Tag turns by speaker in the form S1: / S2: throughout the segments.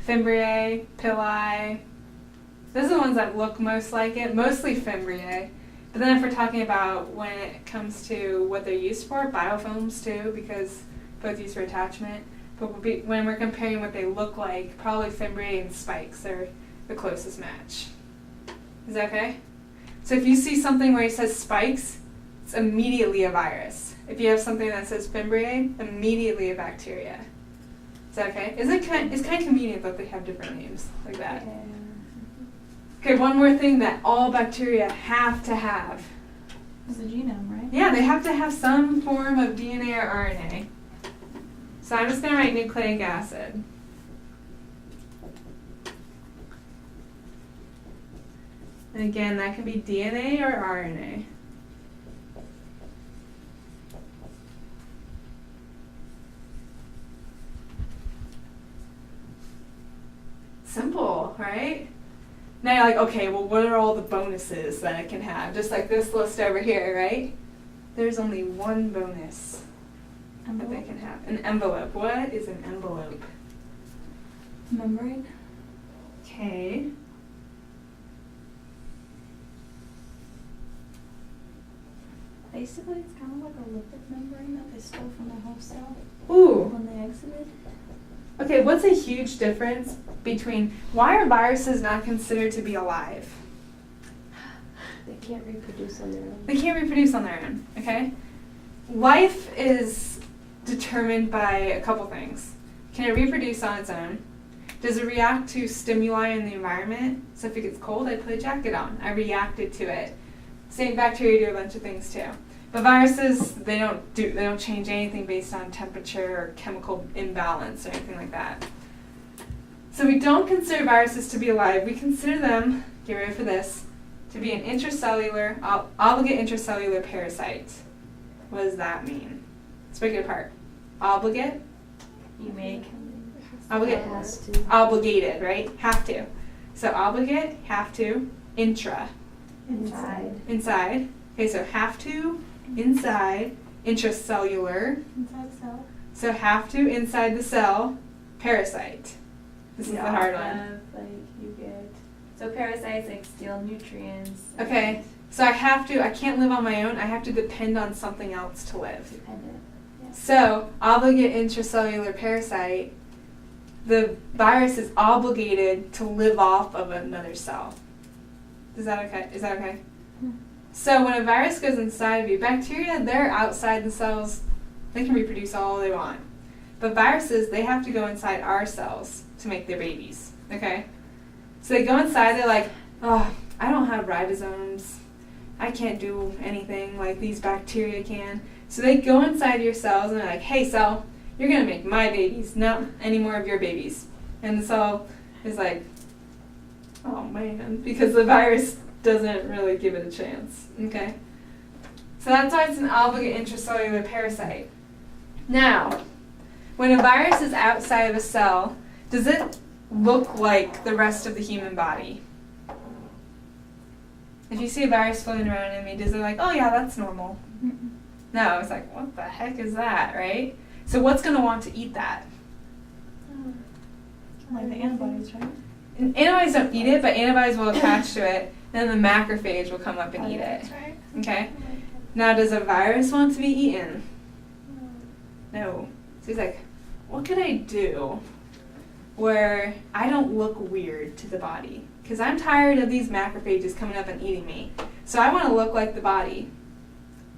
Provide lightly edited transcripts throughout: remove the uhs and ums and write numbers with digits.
S1: Fimbriae, pili. Those are the ones that look most like it, mostly Fimbriae. But then if we're talking about when it comes to what they're used for, biofilms too, because both used for attachment. But when we're comparing what they look like, probably Fimbriae and spikes are the closest match. Is that okay? So if you see something where it says spikes, it's immediately a virus. If you have something that says Fimbriae, immediately a bacteria. Is that okay? It's kind of convenient that they have different names like that. Okay, one more thing that all bacteria have to have.
S2: It's the genome, right?
S1: Yeah, they have to have some form of DNA or RNA. So I'm just going to write nucleic acid. And again, that can be DNA or RNA. Simple, right? Now you're like, okay, well, what are all the bonuses that it can have? Just like this list over here, right? There's only one bonus that they can have. An envelope. What is an envelope?
S2: Membrane.
S1: Okay.
S2: Basically, it's kind of like a lipid membrane that they stole from the host cell
S1: Ooh.
S2: when they exited.
S1: Okay, what's a huge difference between why are viruses not considered to be alive?
S3: They can't reproduce on their own.
S1: They can't reproduce on their own, okay? Life is determined by a couple things. Can it reproduce on its own? Does it react to stimuli in the environment? So if it gets cold, I put a jacket on. I reacted to it. Same bacteria do a bunch of things too. But viruses, they don't change anything based on temperature or chemical imbalance or anything like that. So we don't consider viruses to be alive. We consider them, get ready for this, to be an intracellular, obligate intracellular parasite. What does that mean? Let's break it apart. Obligate?
S2: You make.
S1: Obligate.
S3: Has to.
S1: Obligated, right? Have to. So obligate, have to, intra. Inside. Okay, so have to, inside, intracellular.
S2: Inside the cell.
S1: So have to, inside the cell, parasite. This is the hard one.
S2: Like you get. So parasites like steal nutrients.
S1: Okay, so I can't live on my own. I have to depend on something else to live.
S2: Dependent. Yeah.
S1: So obligate intracellular parasite, the virus is obligated to live off of another cell. Is that okay? So when a virus goes inside of you, bacteria, they're outside the cells. They can reproduce all they want. But viruses, they have to go inside our cells to make their babies, okay? So they go inside, they're like, oh, I don't have ribosomes. I can't do anything like these bacteria can. So they go inside your cells and they're like, hey, cell, you're going to make my babies, not any more of your babies. And the cell is like, oh man, because the virus doesn't really give it a chance, okay? So that's why it's an obligate intracellular parasite. Now, when a virus is outside of a cell, does it look like the rest of the human body? If you see a virus floating around in me, does it like, oh yeah, that's normal?
S2: Mm-mm.
S1: No, it's like, what the heck is that, right? So what's going to want to eat that?
S2: Like the antibodies, right?
S1: Antibodies don't eat it, but antibodies will attach to it, and then the macrophage will come up and eat it.
S2: That's right.
S1: Okay? Now, does a virus want to be eaten? No. So he's like, what could I do where I don't look weird to the body? Because I'm tired of these macrophages coming up and eating me. So I want to look like the body.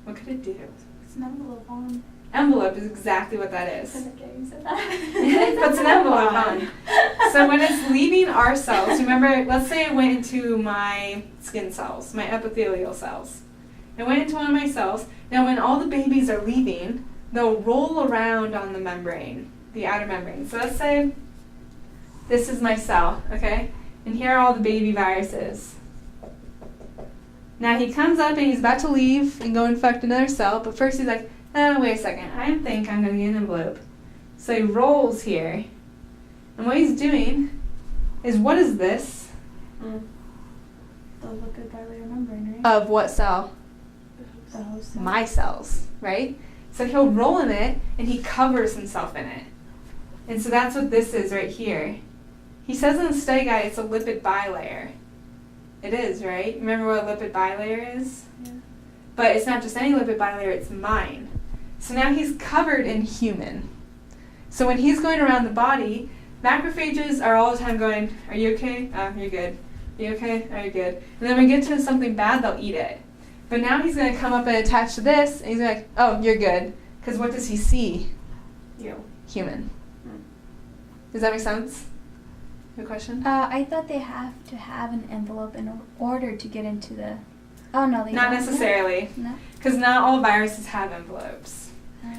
S1: What could it do?
S2: It's an envelope on.
S1: Envelope is exactly what that is.
S2: Okay, you said that.
S1: It puts an envelope on. So when it's leaving our cells, remember, let's say it went into my skin cells, my epithelial cells. It went into one of my cells. Now when all the babies are leaving, they'll roll around on the membrane, the outer membrane. So let's say this is my cell, okay? And here are all the baby viruses. Now he comes up and he's about to leave and go infect another cell, but first he's like, oh, wait a second, I think I'm going to get an envelope. So he rolls here. And what he's doing is, what is this?
S2: The lipid bilayer membrane, right?
S1: Of what cell?
S2: The host cell.
S1: My cells, right? So he'll roll in it and he covers himself in it. And so that's what this is right here. He says in the study guide it's a lipid bilayer. It is, right? Remember what a lipid bilayer is?
S2: Yeah.
S1: But it's not just any lipid bilayer, it's mine. So now he's covered in human. So when he's going around the body, macrophages are all the time going, are you okay? Oh, you're good. You okay? Oh, you're good. And then when we get to something bad, they'll eat it. But now he's going to come up and attach to this, and he's like, oh, you're good. Because what does he see?
S2: You.
S1: Human. Does that make sense? Good question?
S4: I thought they have to have an envelope in order to get into the. Oh no, they
S1: Not
S4: don't.
S1: necessarily.
S4: No.
S1: Because not all viruses have envelopes.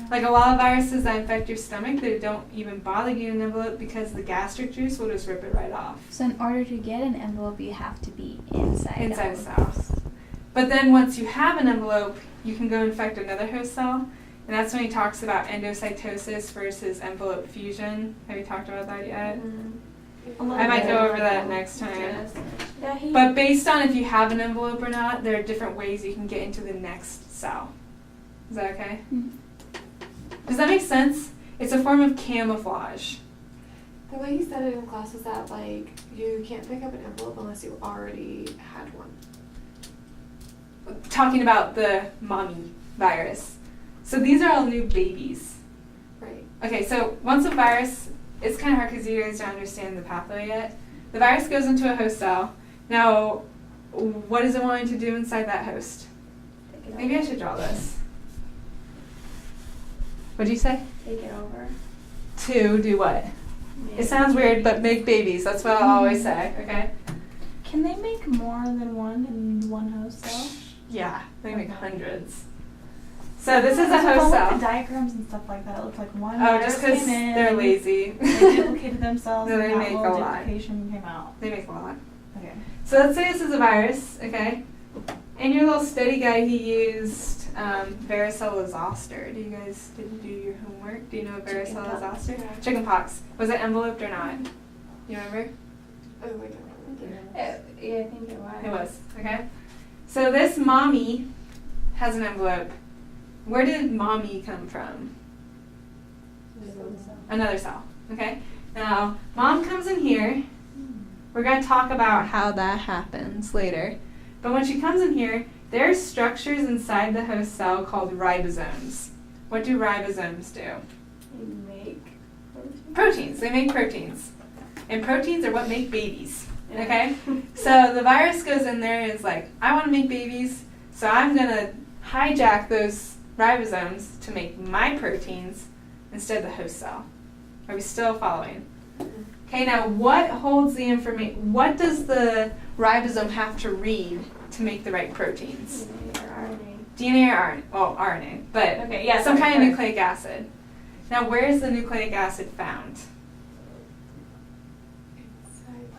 S1: Like a lot of viruses that infect your stomach, they don't even bother getting an envelope because the gastric juice will just rip it right off.
S4: So in order to get an envelope, you have to be inside.
S1: Inside a
S4: of
S1: cell. But then once you have an envelope, you can go infect another host cell. And that's when he talks about endocytosis versus envelope fusion. Have you talked about that yet? I might go over that next time.
S2: Yeah,
S1: But based on if you have an envelope or not, there are different ways you can get into the next cell. Is that okay?
S4: Mhm.
S1: Does that make sense? It's a form of camouflage.
S5: The way he said it in class was that, like, you can't pick up an envelope unless you already had one.
S1: Talking about the mommy virus. So these are all new babies.
S5: Right.
S1: Okay, so once a virus, it's kind of hard because you guys don't understand the pathway yet. The virus goes into a host cell. Now, what is it wanting to do inside that host? Maybe I should draw this. What'd you say?
S2: Take it over.
S1: To do what? It sounds weird, but make babies. That's what I'll always say, okay?
S6: Can they make more than one in one host cell?
S1: Yeah, they make hundreds. So this is a
S6: Because
S1: host
S6: all
S1: cell.
S6: The diagrams and stuff like that, it looks like one
S1: Oh,
S6: virus
S1: just because
S6: came in,
S1: they're lazy.
S6: they duplicated themselves,
S1: No,
S6: and
S1: they
S6: that
S1: make a
S6: little
S1: lot.
S6: duplication came out.
S1: They make a lot.
S6: Okay.
S1: So let's say this is a virus, okay? In your little study guide, he used varicella zoster. Did you do your homework? Do you know varicella zoster?
S5: Yeah.
S1: Chicken pox. Was it enveloped or not? You remember?
S5: Oh, I don't remember.
S2: Yeah, I think it was.
S1: It was, okay? So this mommy has an envelope. Where did mommy come from? Another cell, okay? Now, mom comes in here. We're going to talk about how that happens later. But when she comes in here, there are structures inside the host cell called ribosomes. What do ribosomes do?
S2: They make
S1: Proteins. They make proteins. And proteins are what make babies,
S2: Yeah.
S1: okay? So the virus goes in there and is like, I want to make babies, so I'm going to hijack those ribosomes to make my proteins instead of the host cell. Are we still following? Okay, now what holds the information? What does the ribosome have to read to make the right proteins?
S2: DNA or RNA.
S1: DNA or RNA? Well, RNA, but
S2: Okay, yeah,
S1: some
S2: sorry,
S1: kind of
S2: sorry.
S1: nucleic acid. Now, where is the nucleic acid found?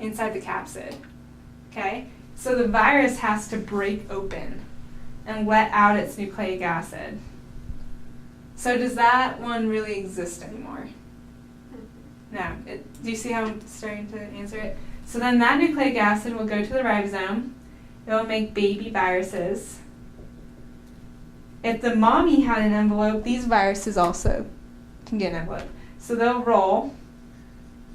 S1: Inside the capsid. Okay? So the virus has to break open and let out its nucleic acid. So does that one really exist anymore? No. Do you see how I'm starting to answer it? So then that nucleic acid will go to the ribosome. It will make baby viruses. If the mommy had an envelope, these viruses also can get an envelope. So they'll roll,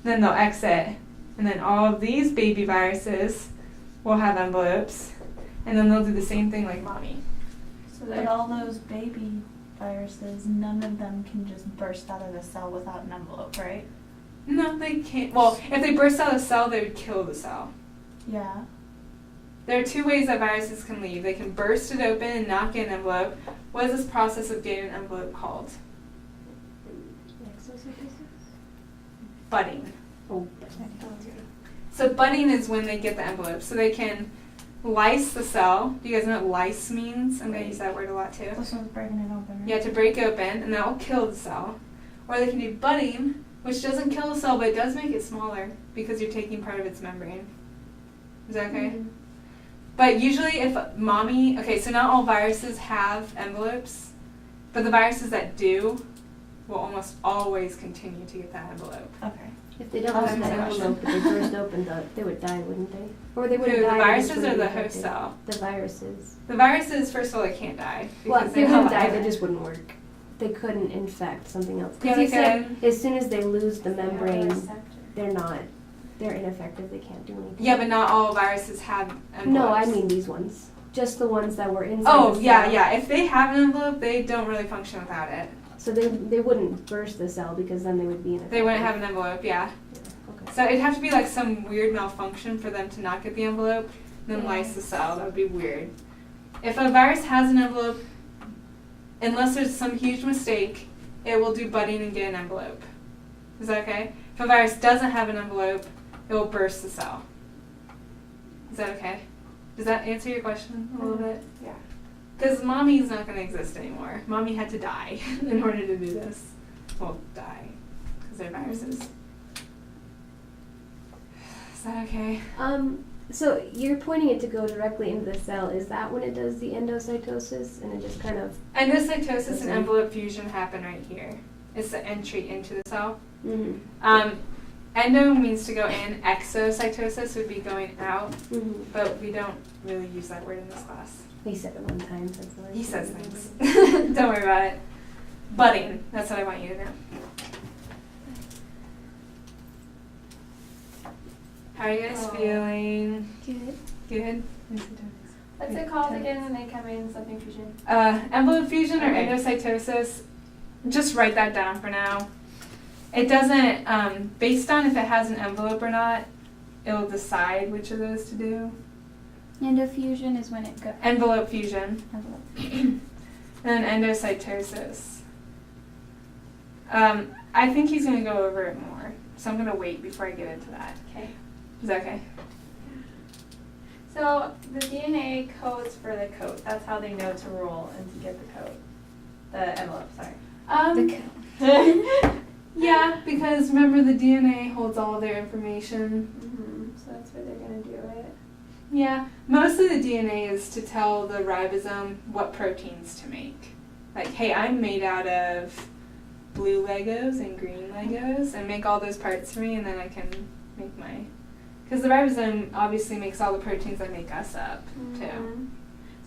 S1: then they'll exit, and then all of these baby viruses will have envelopes, and then they'll do the same thing like mommy.
S2: So
S6: But all those baby viruses, none of them can just burst out of the cell without an envelope, right?
S1: No, they can't. Well, if they burst out of the cell, they would kill the cell.
S6: Yeah.
S1: There are two ways that viruses can leave. They can burst it open and not get an envelope. What is this process of getting an envelope called? Budding.
S3: Oh,
S1: So budding is when they get the envelope. So they can lyse the cell. Do you guys know what lyse means? I'm going to use that word a lot too.
S6: This one's breaking it open, right?
S1: Yeah, to break open, and that will kill the cell. Or they can do budding, which doesn't kill the cell, but it does make it smaller because you're taking part of its membrane. Is that okay?
S5: Mm-hmm.
S1: But usually if mommy, okay, so not all viruses have envelopes, but the viruses that do will almost always continue to get that envelope.
S6: Okay.
S3: if they don't
S1: Oh,
S3: have
S1: that's
S3: that
S1: my
S3: envelope, but they burst open, they would die, wouldn't they? Or they
S1: Who,
S3: wouldn't
S1: the
S3: die.
S1: viruses
S3: they just
S1: or the
S3: wouldn't be
S1: host
S3: infected.
S1: cell?
S3: The viruses.
S1: The viruses, first of all, they can't die.
S3: Well,
S1: because
S3: they
S1: have
S3: wouldn't die,
S1: a-
S3: they just wouldn't work. they couldn't infect something else.
S1: Yeah,
S3: Because he
S1: they
S3: said
S1: could.
S3: as soon as they lose the membrane,
S2: Receptor.
S3: they're ineffective. They can't do anything.
S1: Yeah, but not all viruses have envelopes.
S3: No, I mean these ones. Just the ones that were inside.
S1: Oh,
S3: the
S1: yeah,
S3: cell.
S1: yeah. If they have an envelope, they don't really function without it.
S3: So they wouldn't burst the cell because then they would be ineffective.
S1: They wouldn't have an envelope, yeah.
S3: Okay.
S1: So it'd have to be like some weird malfunction for them to not get the envelope, then lyse the cell. That would be weird. If a virus has an envelope, unless there's some huge mistake, it will do budding and get an envelope. Is that okay? If a virus doesn't have an envelope, it will burst the cell. Is that okay? Does that answer your question a little bit?
S5: Yeah.
S1: Because mommy's not going to exist anymore. Mommy had to die in order to do this. Well, die. Because they're viruses. Is that okay?
S3: So you're pointing it to go directly into the cell. Is that when it does the endocytosis and it just kind of?
S1: Endocytosis and envelope fusion happen right here. It's the entry into the cell.
S3: Mm-hmm.
S1: Endo means to go in. Exocytosis would be going out.
S3: Mm-hmm.
S1: But we don't really use that word in this class.
S3: He said it one time. So that's why I
S1: He
S3: said
S1: says
S3: it.
S1: things. Don't worry about it. Budding. That's what I want you to know. How are you guys feeling?
S4: Good.
S1: Good?
S2: What's it called again when they come in something fusion?
S1: Envelope fusion or
S2: Okay.
S1: endocytosis, just write that down for now. It doesn't, based on if it has an envelope or not, it'll decide which of those to do.
S4: Endoffusion is when it goes.
S1: Envelope fusion.
S4: Envelope.
S1: And then endocytosis. I think he's going to go over it more, so I'm going to wait before I get into that.
S2: Okay.
S1: Is that okay?
S2: So the DNA codes for the coat. That's how they know to roll and to get the coat. The envelope, sorry.
S1: Yeah, because remember the DNA holds all of their information.
S2: So that's where they're going to do it.
S1: Yeah, most of the DNA is to tell the ribosome what proteins to make. Like, hey, I'm made out of blue Legos and green Legos, and make all those parts for me, and then I can make my... Because the ribosome obviously makes all the proteins that make us up, too.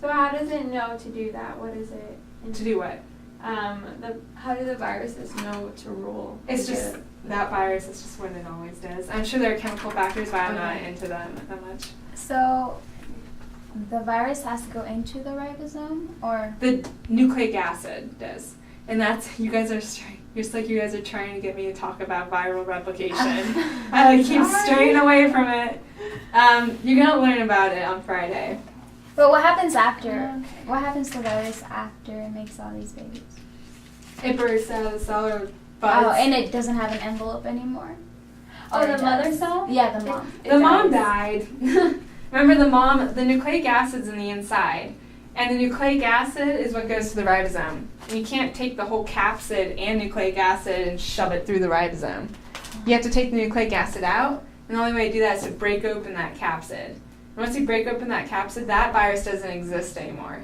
S2: So how does it know to do that? What is it?
S1: To do what?
S2: How do the viruses know to rule?
S1: It's just, that virus is just what it always does. I'm sure there are chemical factors, but I'm not into them that much.
S4: So the virus has to go into the ribosome, or
S1: The nucleic acid does. And that's, you guys are trying to get me to talk about viral replication. I keep straying away from it. You're going to learn about it on Friday.
S4: but what happens after? What happens to the virus after it makes all these babies?
S1: It bursts out of the cell or buds.
S4: Oh, and it doesn't have an envelope anymore.
S2: Oh,
S4: Or
S2: the
S4: it
S2: mother
S4: does?
S2: cell?
S4: Yeah, the mom.
S1: The mom died. Remember the nucleic acid's in the inside. And the nucleic acid is what goes to the ribosome. And you can't take the whole capsid and nucleic acid and shove it through the ribosome. You have to take the nucleic acid out, and the only way to do that is to break open that capsid. And once you break open that capsid, that virus doesn't exist anymore.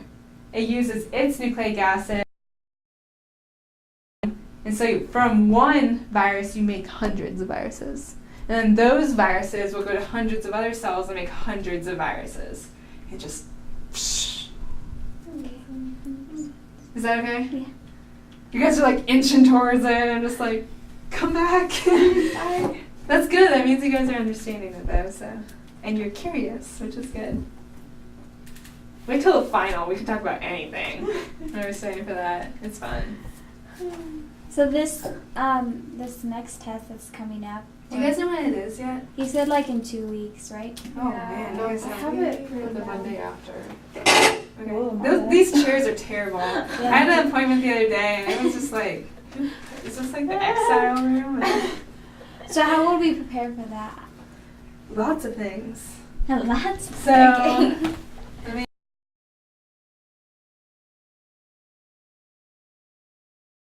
S1: It uses its nucleic acid. And so from one virus, you make hundreds of viruses. And then those viruses will go to hundreds of other cells and make hundreds of viruses. It just... Is that okay?
S4: Yeah.
S1: You guys are like inching towards it, and I'm just like, come back. That's good. That means you guys are understanding it though, so. And you're curious, which is good. Wait till the final. We can talk about anything. I was studying for that. It's fun.
S4: So this next test that's coming up.
S1: Do you guys know what it is yet?
S4: He said like in 2 weeks, right?
S1: Oh man, you guys
S5: I
S1: have
S5: have it for the Monday after.
S1: Okay.
S6: Whoa,
S1: These chairs are terrible. I had an appointment the other day, and it was just like, is this like the exile room?
S4: So how would we prepare for that?
S1: Lots of things.
S4: Lots.
S1: So,
S4: Okay.